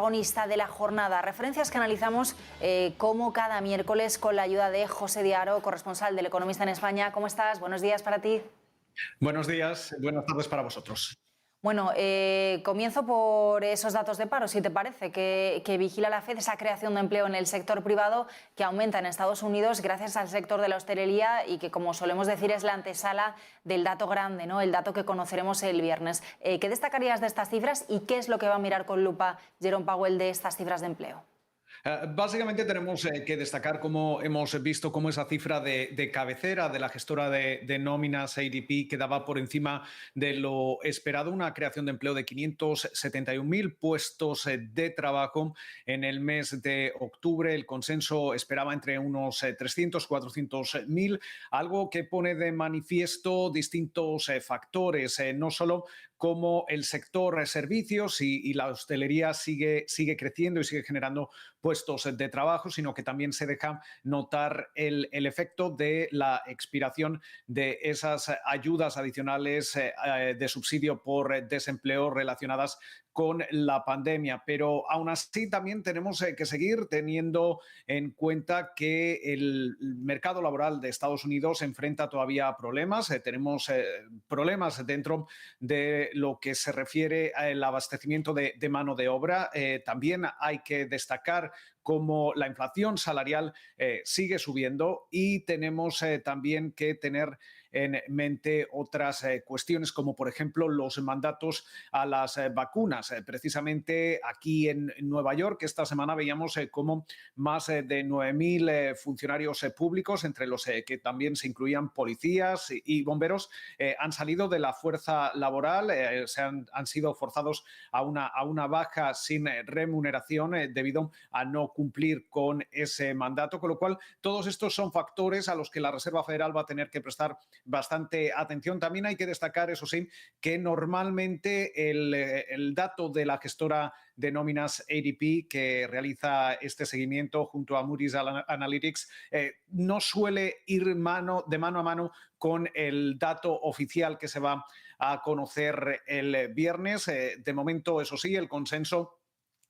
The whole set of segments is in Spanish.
protagonista de la jornada. Referencias que analizamos como cada miércoles con la ayuda de José Diaro, corresponsal del Economista en España. ¿Cómo estás? Buenos días para ti. Buenos días, buenas tardes para vosotros. Bueno, comienzo por esos datos de paro, si te parece, que vigila la FED, esa creación de empleo en el sector privado que aumenta en Estados Unidos gracias al sector de la hostelería y que, como solemos decir, es la antesala del dato grande, ¿no? El dato que conoceremos el viernes. ¿Qué destacarías de estas cifras y qué es lo que va a mirar con lupa Jerome Powell de estas cifras de empleo? Básicamente tenemos que destacar cómo hemos visto cómo esa cifra de cabecera de la gestora de nóminas ADP quedaba por encima de lo esperado, una creación de empleo de 571.000 puestos de trabajo en el mes de octubre. El consenso esperaba entre unos 300, 400.000, algo que pone de manifiesto distintos factores, no solo cómo el sector servicios y la hostelería sigue creciendo y sigue generando puestos de trabajo, sino que también se deja notar el efecto de la expiración de esas ayudas adicionales de subsidio por desempleo relacionadas con la pandemia. Pero aún así también tenemos que seguir teniendo en cuenta que el mercado laboral de Estados Unidos enfrenta todavía problemas. Tenemos problemas dentro de lo que se refiere al abastecimiento de mano de obra. También hay que destacar cómo la inflación salarial sigue subiendo y tenemos también que tener en mente otras cuestiones como, por ejemplo, los mandatos a las vacunas. Precisamente aquí en Nueva York esta semana veíamos cómo más de 9.000 funcionarios públicos, entre los que también se incluían policías y bomberos, han salido de la fuerza laboral, han sido forzados a una baja sin remuneración debido a no cumplir con ese mandato, con lo cual todos estos son factores a los que la Reserva Federal va a tener que prestar bastante atención. También hay que destacar, eso sí, que normalmente el dato de la gestora de nóminas ADP, que realiza este seguimiento junto a Moody's Analytics, no suele ir de mano a mano con el dato oficial que se va a conocer el viernes. De momento, eso sí, el consenso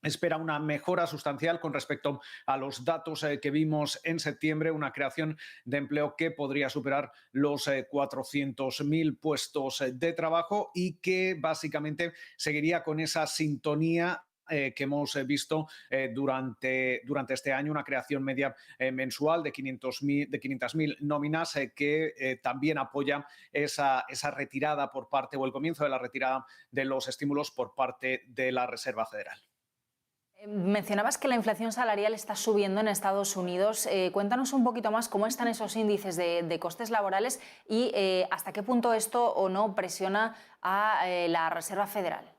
espera una mejora sustancial con respecto a los datos que vimos en septiembre, una creación de empleo que podría superar los 400.000 puestos de trabajo y que básicamente seguiría con esa sintonía que hemos visto durante este año, una creación media mensual de 500.000 nóminas que también apoya esa retirada por parte, o el comienzo de la retirada de los estímulos por parte de la Reserva Federal. Mencionabas que la inflación salarial está subiendo en Estados Unidos. Cuéntanos un poquito más cómo están esos índices de costes laborales y hasta qué punto esto o no presiona a la Reserva Federal.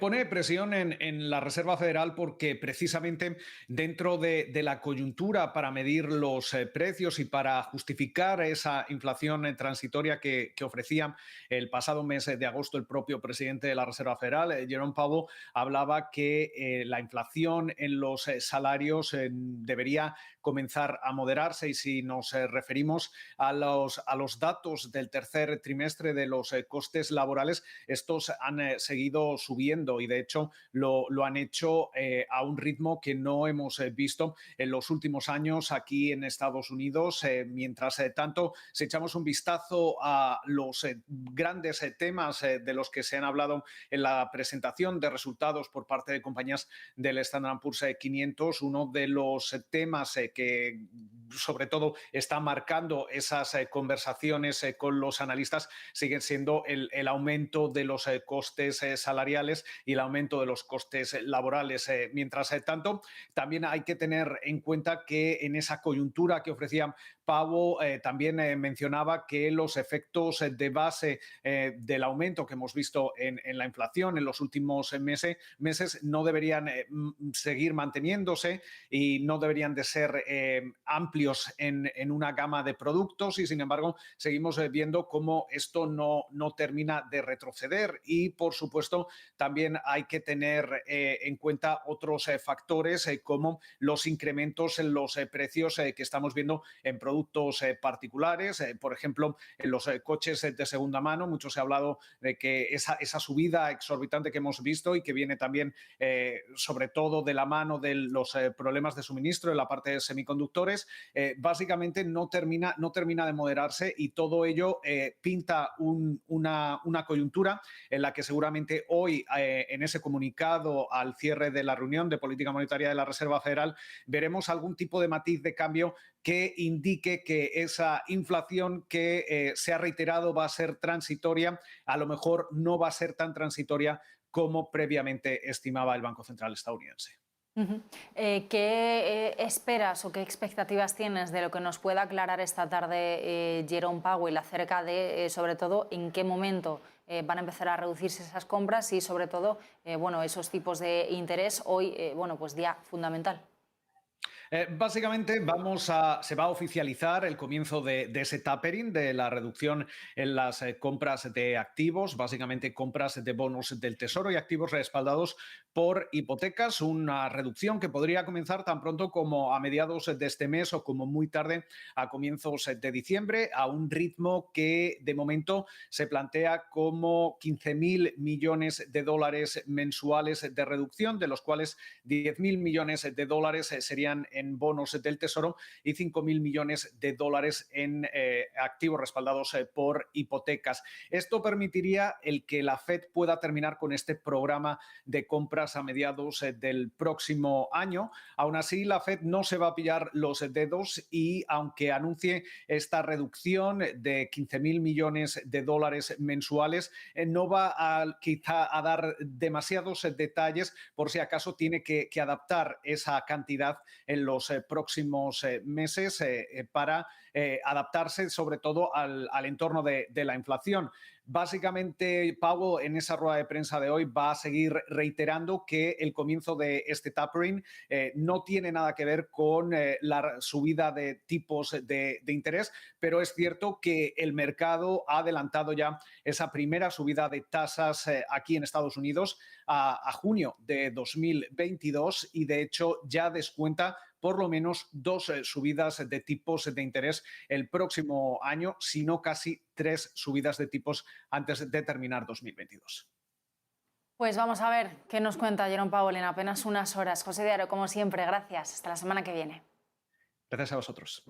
Pone presión en la Reserva Federal porque precisamente dentro de la coyuntura para medir los precios y para justificar esa inflación transitoria que ofrecía el pasado mes de agosto el propio presidente de la Reserva Federal, Jerome Powell, hablaba que la inflación en los salarios debería comenzar a moderarse, y si nos referimos a los datos del tercer trimestre de los costes laborales, estos han seguido subiendo y de hecho lo han hecho a un ritmo que no hemos visto en los últimos años aquí en Estados Unidos. Mientras tanto, si echamos un vistazo a los grandes temas de los que se han hablado en la presentación de resultados por parte de compañías del Standard & Poor's 500, uno de los temas que sobre todo está marcando esas conversaciones con los analistas siguen siendo el aumento de los costes salariales y el aumento de los costes laborales. Mientras tanto, también hay que tener en cuenta que en esa coyuntura que ofrecía Powell también mencionaba que los efectos de base del aumento que hemos visto en la inflación en los últimos meses no deberían seguir manteniéndose y no deberían de ser amplios en una gama de productos, y sin embargo seguimos viendo cómo esto no termina de retroceder, y por supuesto también hay que tener en cuenta otros factores como los incrementos en los precios que estamos viendo en productos particulares, por ejemplo, en los coches de segunda mano. Mucho se ha hablado de que esa subida exorbitante que hemos visto y que viene también sobre todo de la mano de los problemas de suministro en la parte de semiconductores, básicamente no termina de moderarse, y todo ello pinta una coyuntura en la que seguramente hoy, en ese comunicado al cierre de la reunión de política monetaria de la Reserva Federal, veremos algún tipo de matiz de cambio que indique que esa inflación que se ha reiterado va a ser transitoria, a lo mejor no va a ser tan transitoria como previamente estimaba el Banco Central estadounidense. Uh-huh. ¿Qué esperas o qué expectativas tienes de lo que nos pueda aclarar esta tarde Jerome Powell acerca de, sobre todo, en qué momento van a empezar a reducirse esas compras y, sobre todo, bueno, esos tipos de interés hoy, bueno, pues día fundamental? Básicamente se va a oficializar el comienzo de ese tapering, de la reducción en las compras de activos, básicamente compras de bonos del Tesoro y activos respaldados por hipotecas, una reducción que podría comenzar tan pronto como a mediados de este mes o como muy tarde a comienzos de diciembre, a un ritmo que de momento se plantea como 15.000 millones de dólares mensuales de reducción, de los cuales 10.000 millones de dólares serían en bonos del Tesoro y 5.000 millones de dólares en activos respaldados por hipotecas. Esto permitiría el que la Fed pueda terminar con este programa de compras a mediados del próximo año. Aún así, la Fed no se va a pillar los dedos y, aunque anuncie esta reducción de 15.000 millones de dólares mensuales, no va quizá a dar demasiados detalles por si acaso tiene que adaptar esa cantidad en los próximos meses para adaptarse sobre todo al entorno de la inflación. Básicamente, Powell en esa rueda de prensa de hoy va a seguir reiterando que el comienzo de este tapering no tiene nada que ver con la subida de tipos de interés, pero es cierto que el mercado ha adelantado ya esa primera subida de tasas aquí en Estados Unidos a junio de 2022 y de hecho ya descuenta por lo menos dos subidas de tipos de interés el próximo año, si no casi tres subidas de tipos antes de terminar 2022. Pues vamos a ver qué nos cuenta Jerome Powell en apenas unas horas. José Diaro, como siempre, gracias. Hasta la semana que viene. Gracias a vosotros.